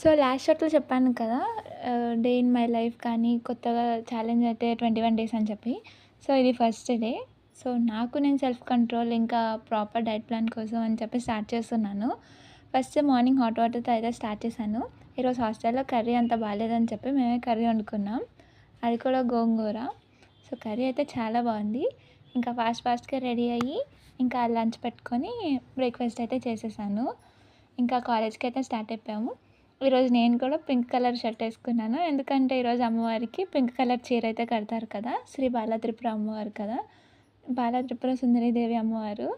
So, last షాట్లో చెప్పాను కదా! డే ఇన్ మై లైఫ్ కానీ, కొత్తగా ఛాలెంజ్ అయితే 21 డేస్ అని చెప్పి. సో, ఇది ఫస్ట్ డే. సో, నాకు నేను సెల్ఫ్ కంట్రోల్ ఇంకా ప్రాపర్ డైట్ ప్లాన్ కోసం అని చెప్పి స్టార్ట్ చేస్తున్నాను. ఫస్ట్ మార్నింగ్ హాట్ వాటర్‌తో అయితే స్టార్ట్ చేశాను. ఈరోజు హాస్టల్‌లో కర్రీ అంత బాలేదని చెప్పి మేమే కర్రీ వండుకున్నాం. అది కూడా గోంగూర. సో, కర్రీ అయితే చాలా బావుంది. ఇంకా ఫాస్ట్‌గా రెడీ అయ్యి, ఇంకా లంచ్ పెట్టుకొని బ్రేక్‌ఫాస్ట్ అయితే చేసేసాను. ఇంకా కాలేజ్‌కైతే స్టార్ట్ అయిపోయాము. ఈరోజు నేను కూడా పింక్ కలర్ షర్ట్ ఏసుకున్నాను. ఎందుకంటే ఈరోజు అమ్మవారికి పింక్ కలర్ చీర అయితే కడతారు కదా! శ్రీ బాలాత్రిపుర అమ్మవారు కదా! బాలాత్రిపుర సుందరీదేవి అమ్మవారు.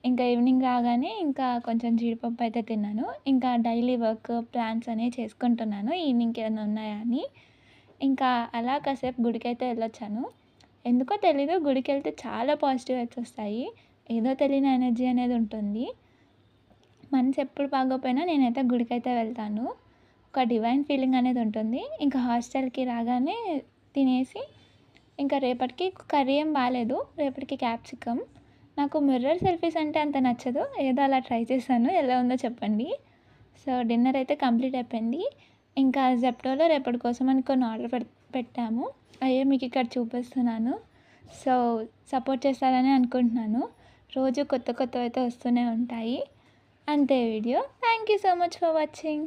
ఇంకా ఈవినింగ్ రాగానే ఇంకా కొంచెం జీడిపప్పు అయితే తిన్నాను. ఇంకా డైలీ వర్క్ ప్లాన్స్ అనేవి చేసుకుంటున్నాను. ఈవినింగ్‌కి ఏమైనా ఉన్నాయా అని. ఇంకా అలా కాసేపు గుడికైతే వెళ్ళొచ్చాను. ఎందుకో తెలీదు గుడికెళ్తే చాలా పాజిటివ్ వైబ్స్ వస్తాయి. ఏదో తెలియని ఎనర్జీ అనేది ఉంటుంది. మనసు ఎప్పుడు బాగోపోయినా నేనైతే గుడికైతే వెళ్తాను. ఒక డివైన్ ఫీలింగ్ అనేది ఉంటుంది. ఇంకా హాస్టల్‌కి రాగానే తినేసి, ఇంకా రేపటికి కర్రీ ఏం బాలేదు. రేపటికి క్యాప్సికమ్. నాకు మిర్రర్ సెల్ఫీస్ అంటే అంత నచ్చదు. ఏదో అలా ట్రై చేశాను. ఎలా ఉందో చెప్పండి. సో, డిన్నర్ అయితే కంప్లీట్ అయిపోయింది. ఇంకా జెప్టోలో రేపటి కోసం అని కొన్ని ఆర్డర్ పెట్టాము. అయ్యే మీకు ఇక్కడ చూపిస్తున్నాను. సో, సపోర్ట్ చేస్తారని అనుకుంటున్నాను. రోజు కొత్తవైతే వస్తూనే ఉంటాయి. అంతే video. Thank you so much for watching.